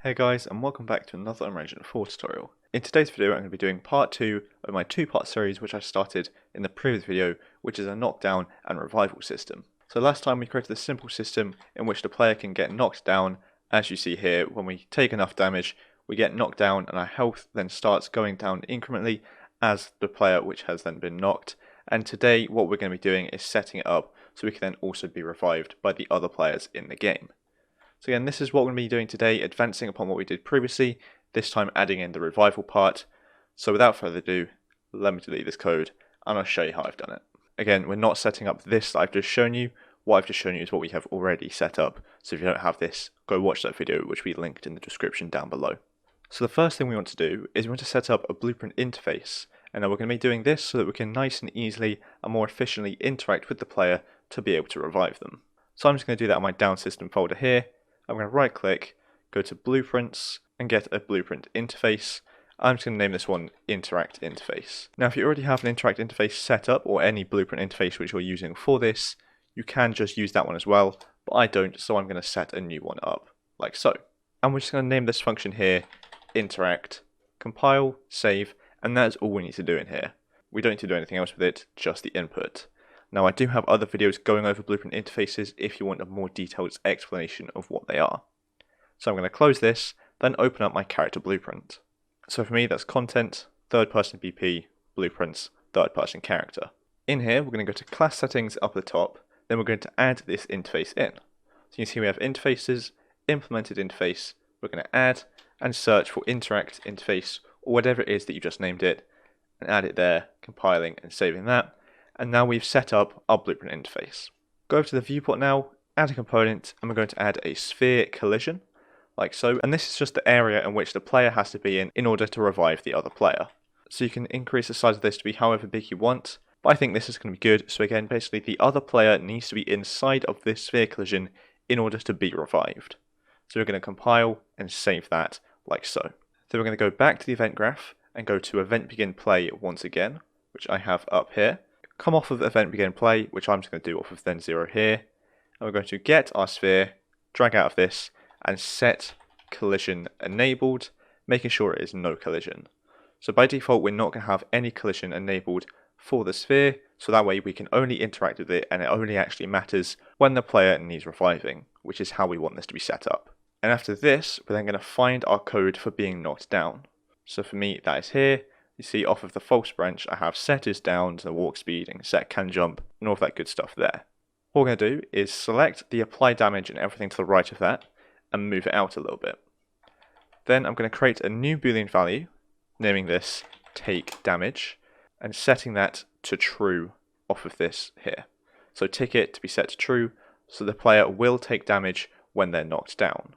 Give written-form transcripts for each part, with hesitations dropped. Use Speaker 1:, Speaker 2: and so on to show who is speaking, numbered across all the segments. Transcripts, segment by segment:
Speaker 1: Hey guys, and welcome back to another Unreal Engine 4 tutorial. In today's video I'm going to be doing part 2 of my two-part series which I started in the previous video, which is a knockdown and revival system. So last time we created a simple system in which the player can get knocked down. As you see here, when we take enough damage we get knocked down and our health then starts going down incrementally as the player which has then been knocked. And today what we're going to be doing is setting it up so we can then also be revived by the other players in the game. So again, this is what we're going to be doing today, advancing upon what we did previously, this time adding in the revival part. So without further ado, let me delete this code and I'll show you how I've done it. Again, we're not setting up this that I've just shown you. What I've just shown you is what we have already set up. So if you don't have this, go watch that video which we linked in the description down below. So the first thing we want to do is we want to set up a blueprint interface. And now we're going to be doing this so that we can nice and easily and more efficiently interact with the player to be able to revive them. So I'm just going to do that on my down system folder here. I'm going to right click, go to blueprints and get a blueprint interface. I'm just going to name this one interact interface. Now if you already have an interact interface set up or any blueprint interface which you're using for this, you can just use that one as well, but I don't, so I'm going to set a new one up like so. And we're just going to name this function here interact, compile, save, and that is all we need to do in here. We don't need to do anything else with it, just the input. Now I do have other videos going over blueprint interfaces if you want a more detailed explanation of what they are. So I'm going to close this, then open up my character blueprint. So for me that's content, third person BP, blueprints, third person character. In here we're going to go to class settings up at the top, then we're going to add this interface in. So you can see we have interfaces, implemented interface, we're going to add and search for interact interface or whatever it is that you just named it, and add it there, compiling and saving that. And now we've set up our blueprint interface. Go over to the viewport now, add a component, and we're going to add a sphere collision, like so. And this is just the area in which the player has to be in order to revive the other player. So you can increase the size of this to be however big you want, but I think this is going to be good. So again, basically the other player needs to be inside of this sphere collision in order to be revived. So we're going to compile and save that like so. Then we're going to go back to the event graph and go to event begin play once again, which I have up here. Come off of event begin play, which I'm just going to do off of then 0 here, and we're going to get our sphere, drag out of this, and set collision enabled, making sure it is no collision. So by default we're not going to have any collision enabled for the sphere, so that way we can only interact with it and it only actually matters when the player needs reviving, which is how we want this to be set up. And after this we're then going to find our code for being knocked down. So for me that is here. You see off of the false branch I have set is down to the walk speed and set can jump and all of that good stuff there. What we're going to do is select the apply damage and everything to the right of that and move it out a little bit. Then I'm going to create a new boolean value, naming this take damage and setting that to true off of this here. So tick it to be set to true so the player will take damage when they're knocked down.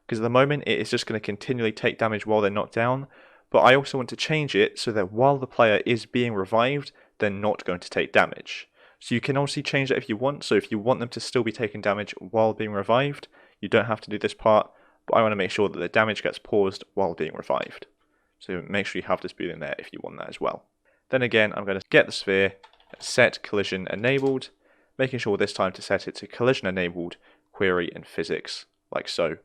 Speaker 1: Because at the moment it is just going to continually take damage while they're knocked down. But I also want to change it so that while the player is being revived, they're not going to take damage. So you can obviously change that if you want. So if you want them to still be taking damage while being revived, you don't have to do this part. But I want to make sure that the damage gets paused while being revived. So make sure you have this boolean there if you want that as well. Then again, I'm going to get the sphere, set collision enabled, making sure this time to set it to collision enabled, query and physics, like so.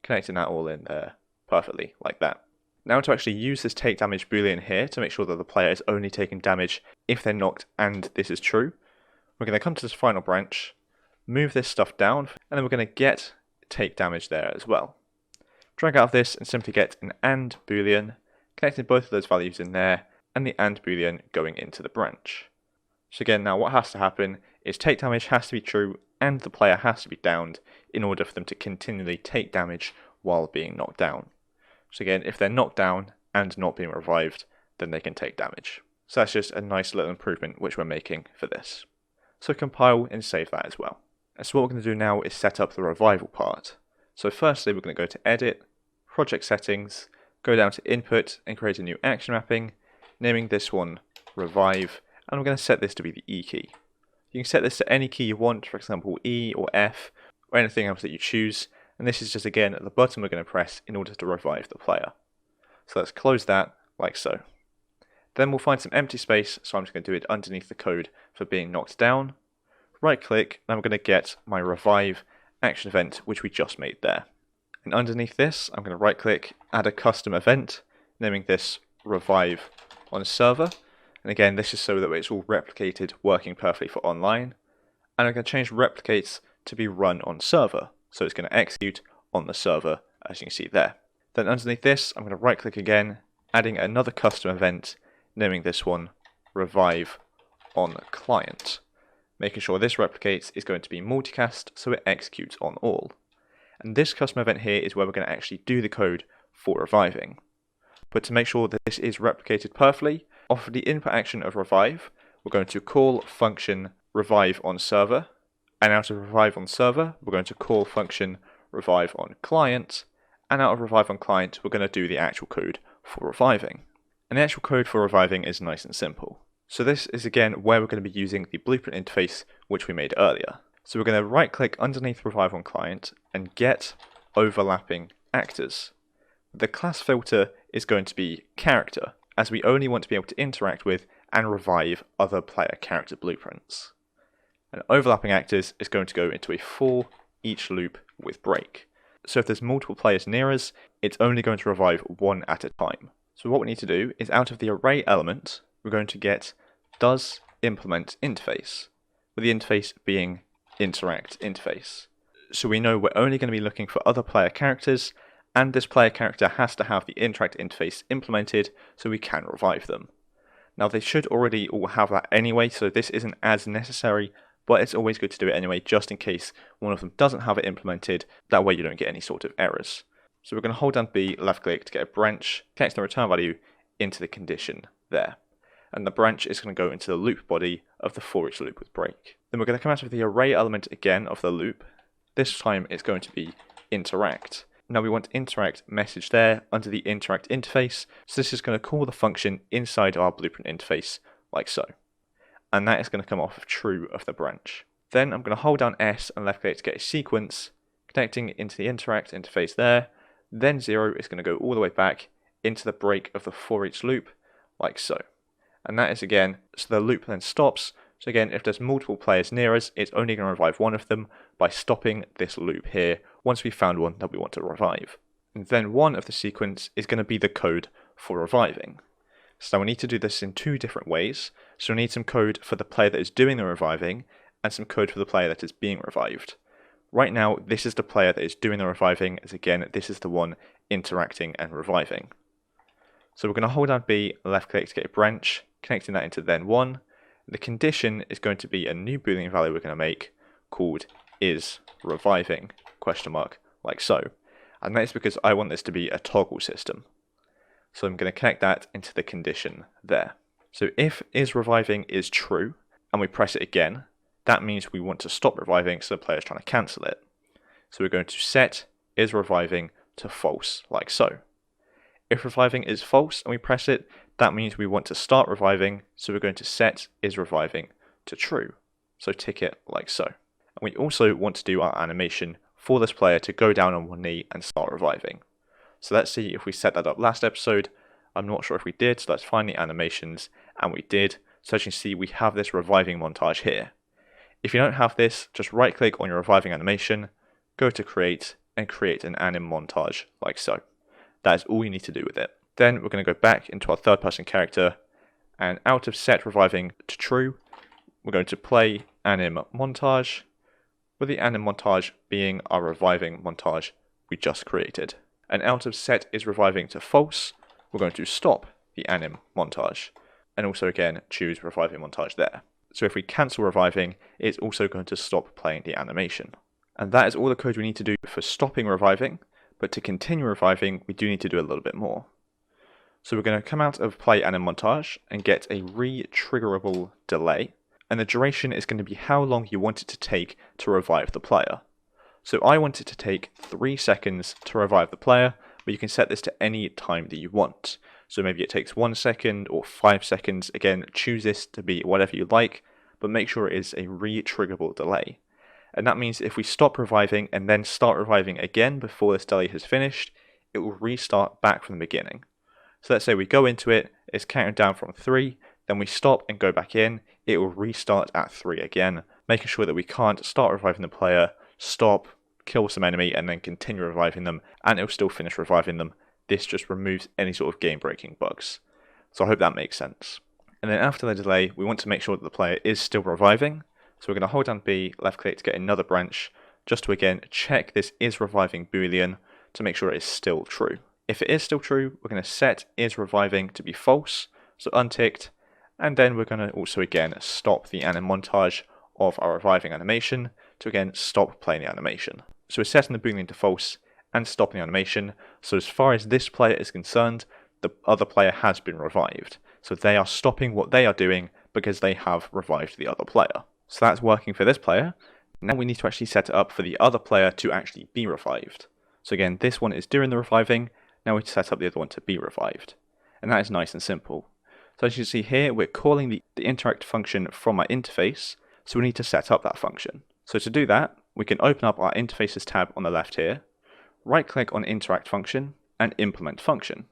Speaker 1: Connecting that all in there perfectly, like that. Now to actually use this take damage boolean here to make sure that the player is only taking damage if they're knocked and this is true, we're going to come to this final branch, move this stuff down, and then we're going to get take damage there as well. Drag out of this and simply get an AND boolean, connecting both of those values in there, and the AND boolean going into the branch. So again, now what has to happen is take damage has to be true and the player has to be downed in order for them to continually take damage while being knocked down. So again, if they're knocked down and not being revived, then they can take damage. So that's just a nice little improvement which we're making for this. So compile and save that as well. And so what we're going to do now is set up the revival part. So firstly we're going to go to Edit, Project Settings, go down to Input and create a new action mapping, naming this one Revive, and we're going to set this to be the E key. You can set this to any key you want, for example E or F, or anything else that you choose. And this is just again the button we're going to press in order to revive the player. So let's close that like so. Then we'll find some empty space, so I'm just going to do it underneath the code for being knocked down. Right click, and I'm going to get my revive action event which we just made there. And underneath this, I'm going to right click, add a custom event, naming this revive on server. And again, this is so that it's all replicated, working perfectly for online. And I'm going to change replicates to be run on server. So it's going to execute on the server, as you can see there. Then underneath this, I'm going to right click again, adding another custom event, naming this one revive on client. Making sure this replicates is going to be multicast, so it executes on all. And this custom event here is where we're going to actually do the code for reviving. But to make sure that this is replicated perfectly, off of the input action of revive, we're going to call function revive on server, and out of revive on server, we're going to call function revive on client, and out of revive on client, we're going to do the actual code for reviving. And the actual code for reviving is nice and simple. So this is again where we're going to be using the blueprint interface which we made earlier. So we're going to right click underneath revive on client and get overlapping actors. The class filter is going to be character, as we only want to be able to interact with and revive other player character blueprints. And overlapping actors is going to go into a for each loop with break. So if there's multiple players near us, it's only going to revive one at a time. So what we need to do is out of the array element, we're going to get does implement interface, with the interface being interact interface. So we know we're only going to be looking for other player characters, and this player character has to have the interact interface implemented so we can revive them. Now they should already all have that anyway, so this isn't as necessary, but it's always good to do it anyway, just in case one of them doesn't have it implemented. That way you don't get any sort of errors. So we're going to hold down B, left click to get a branch, connect the return value into the condition there. And the branch is going to go into the loop body of the for each loop with break. Then we're going to come out of the array element again of the loop. This time it's going to be interact. Now we want interact message there under the interact interface. So this is going to call the function inside our blueprint interface like so. And that is going to come off of true of the branch. Then I'm going to hold down S and left click to get a sequence, connecting into the interact interface there. Then 0 is going to go all the way back into the break of the for each loop like so. And that is again, so the loop then stops. So again, if there's multiple players near us, it's only going to revive one of them by stopping this loop here once we've found one that we want to revive. And then one of the sequence is going to be the code for reviving. So we need to do this in two different ways. So we need some code for the player that is doing the reviving and some code for the player that is being revived. Right now, this is the player that is doing the reviving, as again, this is the one interacting and reviving. So we're going to hold down B, left click to get a branch, connecting that into then one. The condition is going to be a new Boolean value we're going to make called is reviving, question mark, like so. And that is because I want this to be a toggle system. So I'm going to connect that into the condition there. So if is reviving is true, and we press it again, that means we want to stop reviving, so the player is trying to cancel it. So we're going to set is reviving to false, like so. If reviving is false and we press it, that means we want to start reviving, so we're going to set is reviving to true. So tick it like so. And we also want to do our animation for this player to go down on one knee and start reviving. So let's see if we set that up last episode. I'm not sure if we did, so let's find the animations, and we did. So as you can see, we have this reviving montage here. If you don't have this, just right click on your reviving animation, go to create, and create an anim montage like so. That is all you need to do with it. Then we're going to go back into our third person character, and out of set reviving to true, we're going to play anim montage, with the anim montage being our reviving montage we just created. And out of set is reviving to false, we're going to stop the anim montage, and also again choose reviving montage there. So if we cancel reviving, it's also going to stop playing the animation. And that is all the code we need to do for stopping reviving, but to continue reviving, we do need to do a little bit more. So we're going to come out of play anim montage and get a re-triggerable delay, and the duration is going to be how long you want it to take to revive the player. So I want it to take 3 seconds to revive the player, but you can set this to any time that you want. So maybe it takes 1 second or 5 seconds. Again, choose this to be whatever you like, but make sure it is a re-triggerable delay. And that means if we stop reviving and then start reviving again before this delay has finished, it will restart back from the beginning. So let's say we go into it, it's counting down from 3, then we stop and go back in, it will restart at 3 again, making sure that we can't start reviving the player, stop, kill some enemy and then continue reviving them, and it'll still finish reviving them. This just removes any sort of game-breaking bugs. So I hope that makes sense. And then after the delay, we want to make sure that the player is still reviving. So we're going to hold down B, left click to get another branch, just to again check this is reviving boolean to make sure it is still true. If it is still true, we're going to set is reviving to be false, so unticked, and then we're going to also again stop the montage of our reviving animation to again stop playing the animation. So we're setting the boolean to false and stopping the animation, so as far as this player is concerned, the other player has been revived. So they are stopping what they are doing because they have revived the other player. So that's working for this player. Now we need to actually set it up for the other player to actually be revived. So again, this one is doing the reviving, now we set up the other one to be revived. And that is nice and simple. So as you can see here, we're calling the interact function from our interface, so we need to set up that function. So to do that, we can open up our interfaces tab on the left here, right click on interact function, and implement function.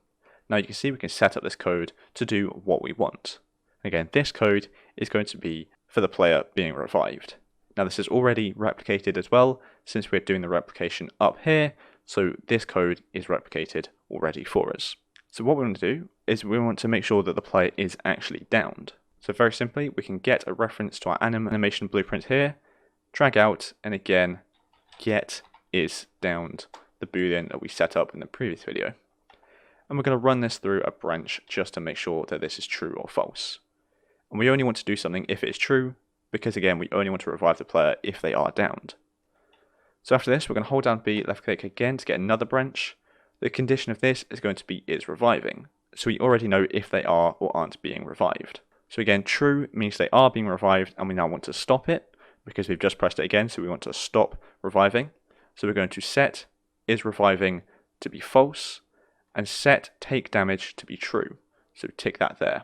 Speaker 1: Now you can see we can set up this code to do what we want. Again, this code is going to be for the player being revived. Now this is already replicated as well, since we're doing the replication up here, so this code is replicated already for us. So what we want to do is we want to make sure that the player is actually downed. So very simply, we can get a reference to our animation blueprint here, drag out, and again, get is downed, the boolean that we set up in the previous video. And we're going to run this through a branch just to make sure that this is true or false. And we only want to do something if it is true, because again, we only want to revive the player if they are downed. So after this, we're going to hold down B, left click again to get another branch. The condition of this is going to be is reviving. So we already know if they are or aren't being revived. So again, true means they are being revived and we now want to stop it because we've just pressed it again, so we want to stop reviving. So we're going to set is reviving to be false and set take damage to be true. So tick that there.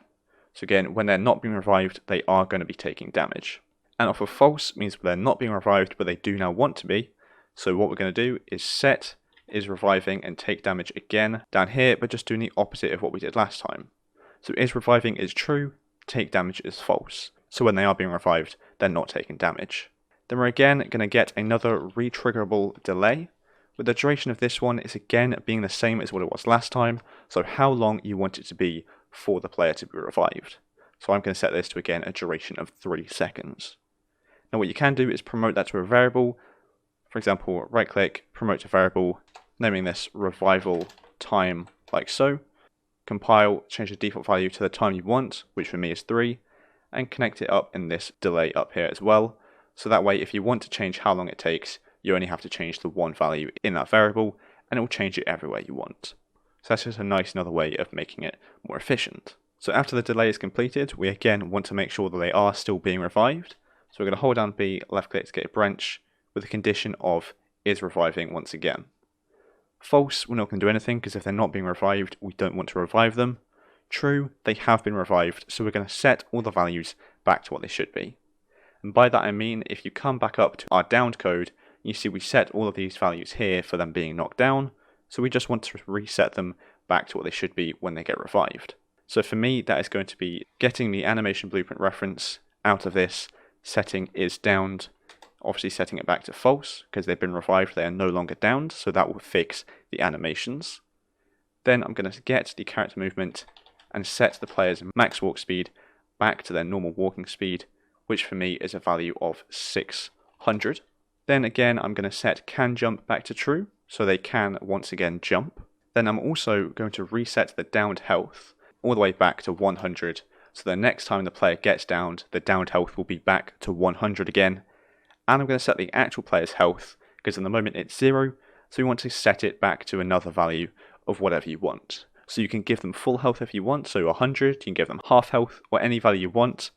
Speaker 1: So again, when they're not being revived, they are going to be taking damage. And off of false means they're not being revived, but they do now want to be. So what we're going to do is set is reviving and take damage again down here, but just doing the opposite of what we did last time. So is reviving is true, take damage is false. So when they are being revived, they're not taking damage. Then we're again going to get another retriggerable delay. But the duration of this one is again being the same as what it was last time, so how long you want it to be for the player to be revived. So I'm going to set this to again a duration of 3 seconds. Now what you can do is promote that to a variable. For example, right click, promote to variable, naming this revival time like so. Compile, change the default value to the time you want, which for me is 3, and connect it up in this delay up here as well. So that way if you want to change how long it takes, you only have to change the one value in that variable and it will change it everywhere you want. So that's just a nice another way of making it more efficient. So after the delay is completed, we again want to make sure that they are still being revived. So we're going to hold down B, left click to get a branch with the condition of is reviving once again. False, we're not going to do anything because if they're not being revived, we don't want to revive them. True, they have been revived, so we're going to set all the values back to what they should be. And by that I mean if you come back up to our downed code, you see we set all of these values here for them being knocked down, so we just want to reset them back to what they should be when they get revived. So for me, that is going to be getting the animation blueprint reference out of this, setting is downed, obviously setting it back to false, because they've been revived, they are no longer downed, so that will fix the animations. Then I'm going to get the character movement and set the player's max walk speed back to their normal walking speed, which for me is a value of 600. Then again, I'm going to set can jump back to true, so they can once again jump. Then I'm also going to reset the downed health all the way back to 100, so the next time the player gets downed, the downed health will be back to 100 again. And I'm going to set the actual player's health, because at the moment it's 0, so we want to set it back to another value of whatever you want. So you can give them full health if you want, so 100, you can give them half health, or any value you want.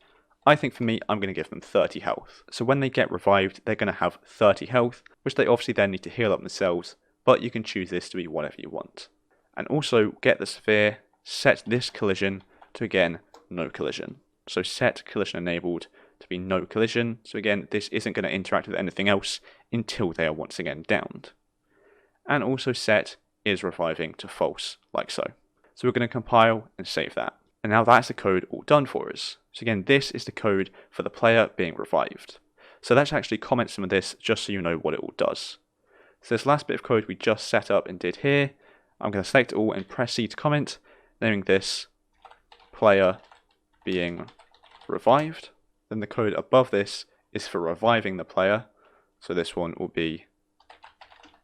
Speaker 1: I think for me, I'm going to give them 30 health. So when they get revived, they're going to have 30 health, which they obviously then need to heal up themselves, but you can choose this to be whatever you want. And also get the sphere, set this collision to again, no collision. So set collision enabled to be no collision. So again, this isn't going to interact with anything else until they are once again downed. And also set is reviving to false, like so. So we're going to compile and save that. And now that's the code all done for us. So again, this is the code for the player being revived. So let's actually comment some of this just so you know what it all does. So this last bit of code we just set up and did here, I'm going to select all and press C to comment, naming this player being revived. Then the code above this is for reviving the player. So this one will be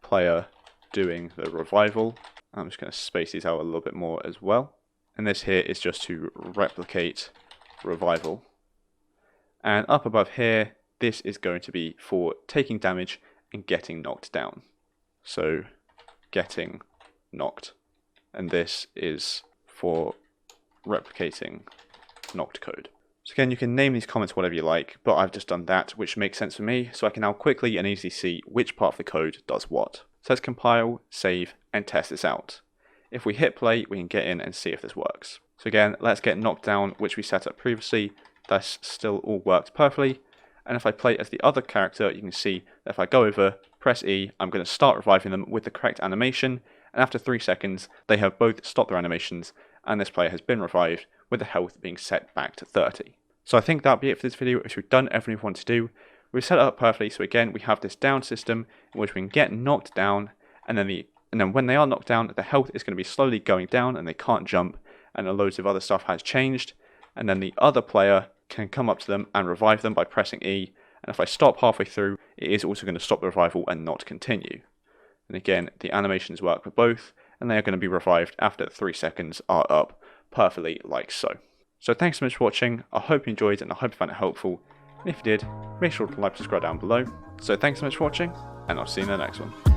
Speaker 1: player doing the revival. I'm just going to space these out a little bit more as well. And this here is just to replicate revival. And up above here, this is going to be for taking damage and getting knocked down. So getting knocked. And this is for replicating knocked code. So again, you can name these comments whatever you like, but I've just done that, which makes sense for me, so I can now quickly and easily see which part of the code does what. So let's compile, save, and test this out. If we hit play, we can get in and see if this works. So again, let's get knocked down, which we set up previously. That's still all worked perfectly. And if I play as the other character, you can see that if I go over, press E, I'm going to start reviving them with the correct animation, and after 3 seconds, they have both stopped their animations, and this player has been revived, with the health being set back to 30. So I think that'll be it for this video. If we've done everything we want to do, we've set it up perfectly. So again, we have this down system in which we can get knocked down, and then when they are knocked down, the health is going to be slowly going down, and they can't jump, and loads of other stuff has changed. And then the other player can come up to them and revive them by pressing E. And if I stop halfway through, it is also going to stop the revival and not continue. And again, the animations work for both, and they are going to be revived after 3 seconds are up, perfectly like so. So thanks so much for watching. I hope you enjoyed and I hope you found it helpful. And if you did, make sure to like and subscribe down below. So thanks so much for watching, and I'll see you in the next one.